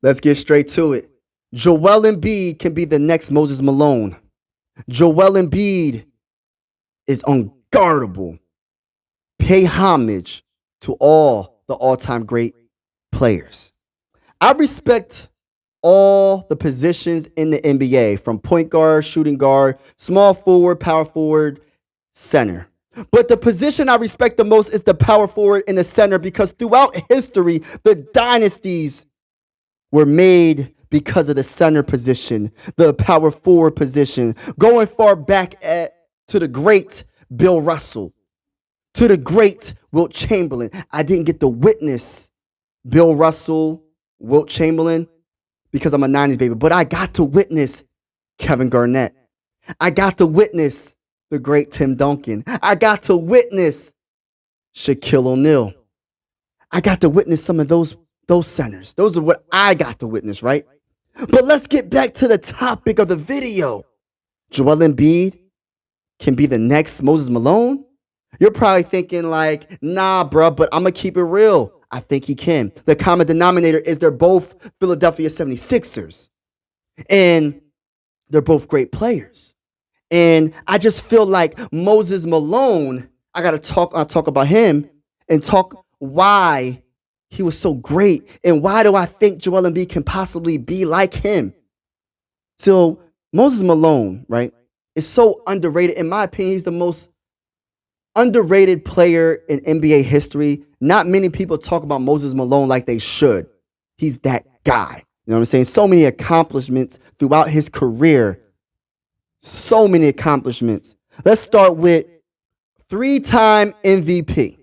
Let's get straight to it. Joel Embiid can be the next Moses Malone. Joel Embiid is unguardable. Pay homage to all the all-time great players. I respect all the positions in the NBA, from point guard, shooting guard, small forward, power forward, center. But the position I respect the most is the power forward in the center, because throughout history, the dynasties were made because of the center position, the power forward position, going far back to the great Bill Russell, to the great Wilt Chamberlain. I didn't get to witness Bill Russell, Wilt Chamberlain, because I'm a 90s baby, but I got to witness Kevin Garnett. I got to witness the great Tim Duncan. I got to witness Shaquille O'Neal. I got to witness some of those centers. Those are what I got to witness, right? But let's get back to the topic of the video. Joel Embiid can be the next Moses Malone? You're probably thinking like, nah, bro, but I'm going to keep it real. I think he can. The common denominator is they're both Philadelphia 76ers. And they're both great players. And I just feel like Moses Malone, I'll talk about him and talk why he was so great and why do I think Joel Embiid can possibly be like him. So Moses Malone, right, is so underrated. In my opinion, he's the most underrated player in NBA history. Not many people talk about Moses Malone like they should. He's that guy. You know what I'm saying? So many accomplishments throughout his career. So many accomplishments. Let's start with 3-time MVP.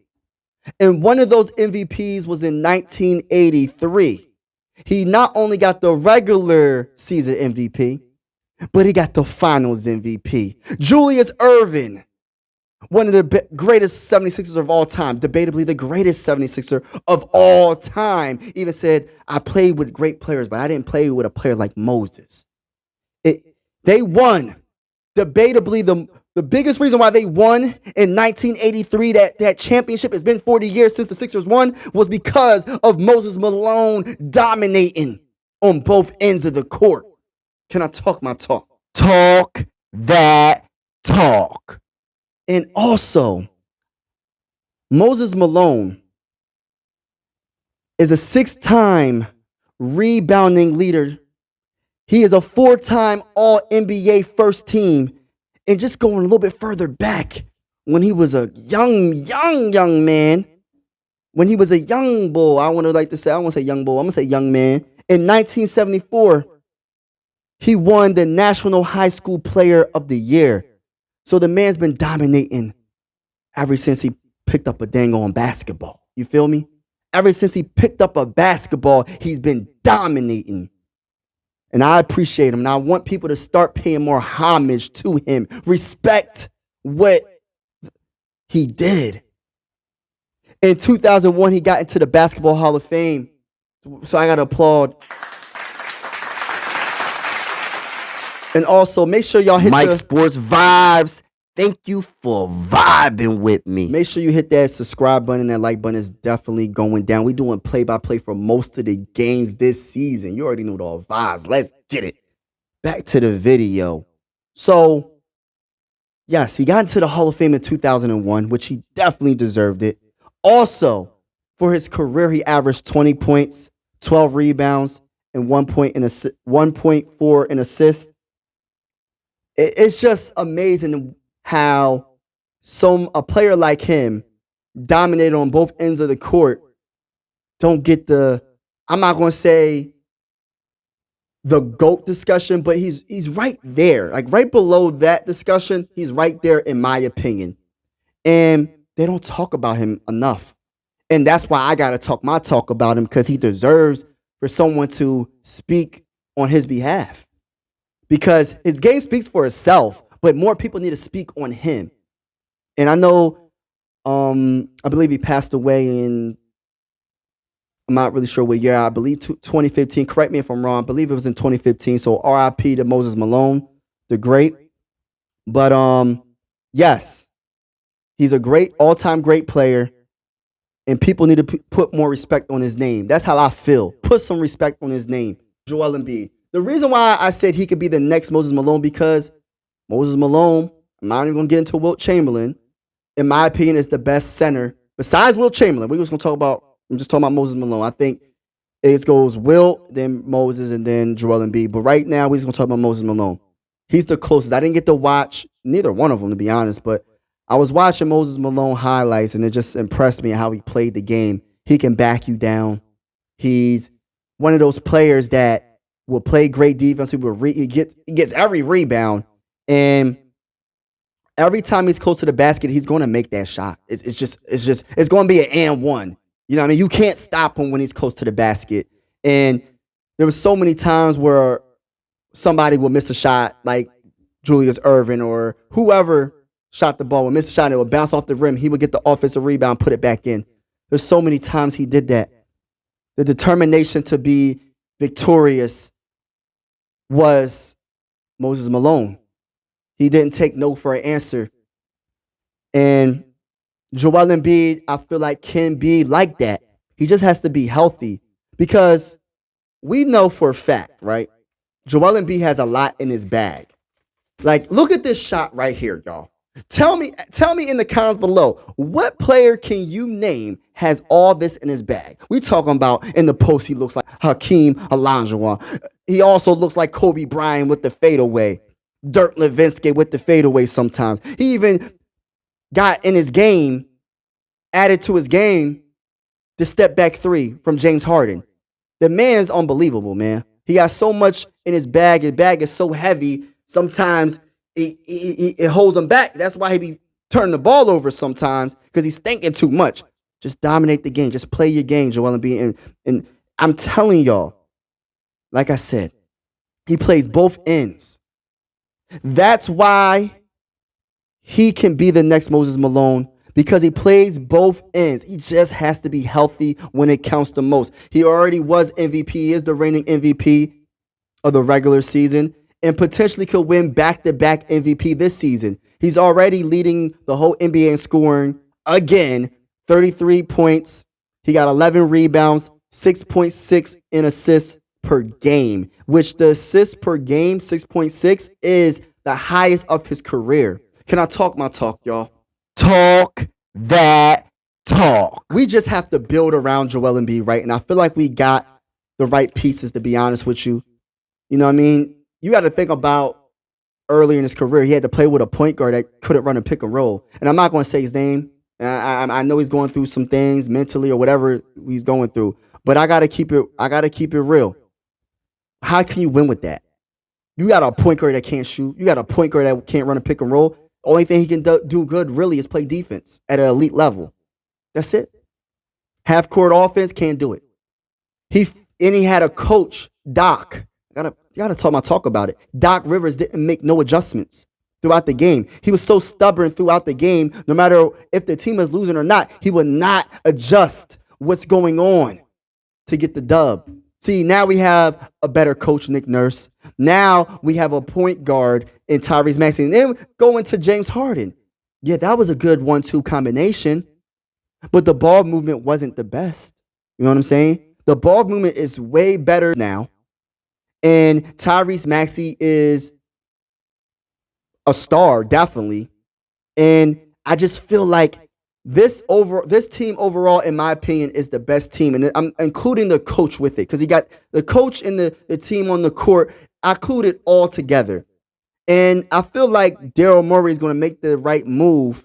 And one of those MVPs was in 1983. He not only got the regular season MVP, but he got the finals MVP. Julius Erving, one of the greatest 76ers of all time, debatably the greatest 76er of all time, even said, I played with great players, but I didn't play with a player like Moses. They won. Debatably, the biggest reason why they won in 1983, that championship, has been 40 years since the Sixers won, was because of Moses Malone dominating on both ends of the court. Can I talk my talk? Talk that talk. And also, Moses Malone is a 6-time rebounding leader. He is a 4-time All-NBA first team. And just going a little bit further back, when he was a young man, when he was a young bull, I want to say young bull, I'm going to say young man. In 1974, he won the National High School Player of the Year. So the man's been dominating ever since he picked up a dang on basketball. You feel me? Ever since he picked up a basketball, he's been dominating. And I appreciate him. And I want people to start paying more homage to him. Respect what he did. In 2001, he got into the Basketball Hall of Fame. So I got to applaud. And also, make sure y'all hit Mike Sports Vibes. Thank you for vibing with me. Make sure you hit that subscribe button. That like button is definitely going down. We're doing play-by-play for most of the games this season. You already know the vibes. Let's get it. Back to the video. So, yes, he got into the Hall of Fame in 2001, which he definitely deserved it. Also, for his career, he averaged 20 points, 12 rebounds, and 1.4 in assists. It's just amazing how a player like him, dominated on both ends of the court, don't get I'm not going to say the GOAT discussion, but he's right there. Like right below that discussion, he's right there in my opinion. And they don't talk about him enough. And that's why I got to talk my talk about him, because he deserves for someone to speak on his behalf. Because his game speaks for itself, but more people need to speak on him. And I know, I believe he passed away in, I'm not really sure what year, I believe 2015. Correct me if I'm wrong. I believe it was in 2015. So RIP to Moses Malone, the great. But yes, he's a great, all-time great player. And people need to put more respect on his name. That's how I feel. Put some respect on his name, Joel Embiid. The reason why I said he could be the next Moses Malone, because Moses Malone, I'm not even going to get into Wilt Chamberlain, in my opinion, is the best center besides Wilt Chamberlain. I'm just talking about Moses Malone. I think it goes Wilt, then Moses, and then Joel Embiid. But right now, we're just going to talk about Moses Malone. He's the closest. I didn't get to watch neither one of them, to be honest, but I was watching Moses Malone highlights, and it just impressed me how he played the game. He can back you down. He's one of those players that will play great defense. He gets every rebound, and every time he's close to the basket, he's going to make that shot. It's going to be an and one. You know what I mean? You can't stop him when he's close to the basket. And there were so many times where somebody will miss a shot, like Julius Erving or whoever shot the ball, would miss a shot, and it would bounce off the rim. He would get the offensive rebound, put it back in. There's so many times he did that. The determination to be victorious was Moses Malone. He didn't take no for an answer. And Joel Embiid, I feel like, can be like that. He just has to be healthy, because we know for a fact, right? Joel Embiid has a lot in his bag. Like, look at this shot right here, y'all. Tell me in the comments below, what player can you name has all this in his bag? We talking about in the post, he looks like Hakeem Olajuwon. He also looks like Kobe Bryant with the fadeaway. Dirk Nowitzki with the fadeaway sometimes. He even got in his game, added to his game, the step back three from James Harden. The man is unbelievable, man. He got so much in his bag. His bag is so heavy, sometimes it holds him back. That's why he be turning the ball over sometimes, because he's thinking too much. Just dominate the game. Just play your game, Joel Embiid. And I'm telling y'all, like I said, he plays both ends. That's why he can be the next Moses Malone, because he plays both ends. He just has to be healthy when it counts the most. He already was MVP. He is the reigning MVP of the regular season, and potentially could win back-to-back MVP this season. He's already leading the whole NBA in scoring again, 33 points. He got 11 rebounds, 6.6 in assists per game, which the assists per game, 6.6, is the highest of his career. Can I talk my talk, y'all? Talk that talk. We just have to build around Joel Embiid, right? And I feel like we got the right pieces, to be honest with you. You know what I mean? You got to think about earlier in his career, he had to play with a point guard that couldn't run a pick and roll. And I'm not going to say his name. I know he's going through some things mentally or whatever he's going through, but I got to keep it real. How can you win with that? You got a point guard that can't shoot. You got a point guard that can't run a pick and roll. Only thing he can do good really is play defense at an elite level. That's it. Half court offense, can't do it. He had a coach, Doc. You gotta talk about it. Doc Rivers didn't make no adjustments throughout the game. He was so stubborn throughout the game. No matter if the team is losing or not, he would not adjust what's going on to get the dub. See, now we have a better coach, Nick Nurse. Now we have a point guard in Tyrese Maxey. And then going to James Harden. Yeah, that was a good 1-2 combination. But the ball movement wasn't the best. You know what I'm saying? The ball movement is way better now. And Tyrese Maxey is a star, definitely. And I just feel like this team overall, in my opinion, is the best team. And I'm including the coach with it, because he got the coach and the team on the court. I include it all together. And I feel like Daryl Morey is going to make the right move.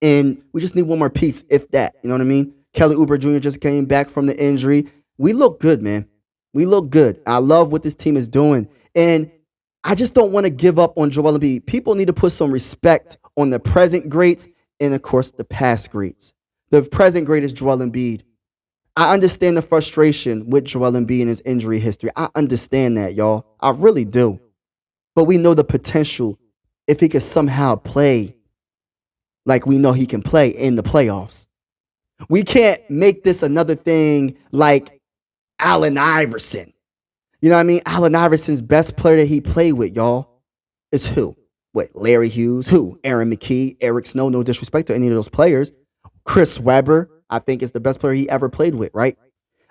And we just need one more piece, if that. You know what I mean? Kelly Oubre Jr. just came back from the injury. We look good, man. We look good. I love what this team is doing. And I just don't want to give up on Joel Embiid. People need to put some respect on the present greats and, of course, the past greats. The present great is Joel Embiid. I understand the frustration with Joel Embiid and his injury history. I understand that, y'all. I really do. But we know the potential if he could somehow play like we know he can play in the playoffs. We can't make this another thing like Allen Iverson. You know what I mean? Allen Iverson's best player that he played with, y'all, is who? What, Larry Hughes? Who? Aaron McKee, Eric Snow, no disrespect to any of those players. Chris Webber. I think it's the best player he ever played with, right?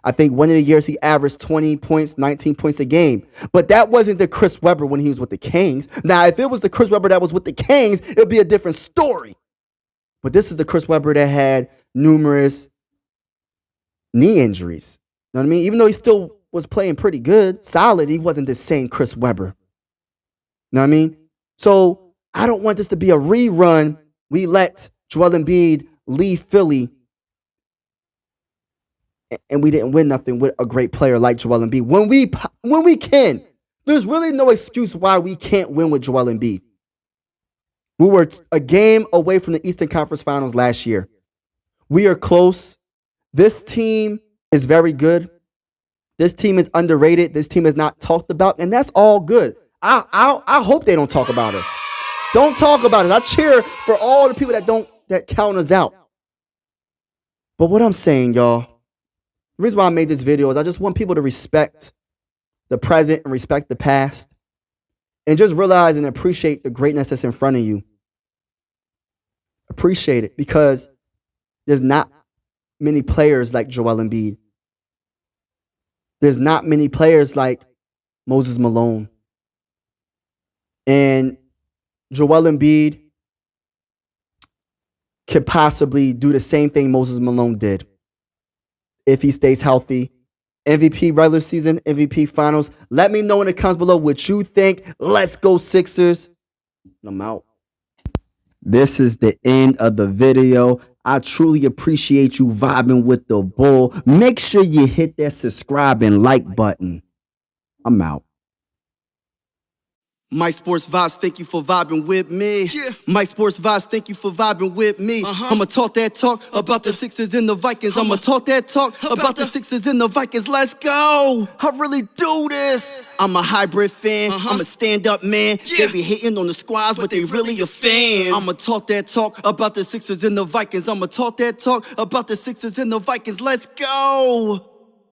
I think one of the years he averaged 20 points, 19 points a game. But that wasn't the Chris Webber when he was with the Kings. Now, if it was the Chris Webber that was with the Kings, it would be a different story. But this is the Chris Webber that had numerous knee injuries. You know what I mean? Even though he still was playing pretty good, solid, he wasn't the same Chris Webber. You know what I mean? So I don't want this to be a rerun. We let Joel Embiid leave Philly and we didn't win nothing with a great player like Joel Embiid. When we can, there's really no excuse why we can't win with Joel Embiid. We were a game away from the Eastern Conference Finals last year. We are close. This team is very good. This team is underrated. This team is not talked about, and that's all good. I hope they don't talk about us. Don't talk about it. I cheer for all the people that count us out. But what I'm saying, y'all, the reason why I made this video is I just want people to respect the present and respect the past and just realize and appreciate the greatness that's in front of you. Appreciate it because there's not many players like Joel Embiid. There's not many players like Moses Malone. And Joel Embiid could possibly do the same thing Moses Malone did if he stays healthy. MVP regular season, MVP finals. Let me know in the comments below what you think. Let's go Sixers. I'm out. This is the end of the video. I truly appreciate you vibing with the bull. Make sure you hit that subscribe and like button. I'm out. Mike Sports Vibes, thank you for vibing with me. Yeah. Mike Sports Vibes, thank you for vibing with me. I'ma talk that talk about the Sixers and the Vikings. I'ma talk that talk about the Sixers and the Vikings. Let's go. I really do this. I'm a hybrid fan. I'm a stand-up man. Yeah. They be hating on the squads, but they really a fan. I'ma talk that talk about the Sixers and the Vikings. I'ma talk that talk about the Sixers and the Vikings. Let's go.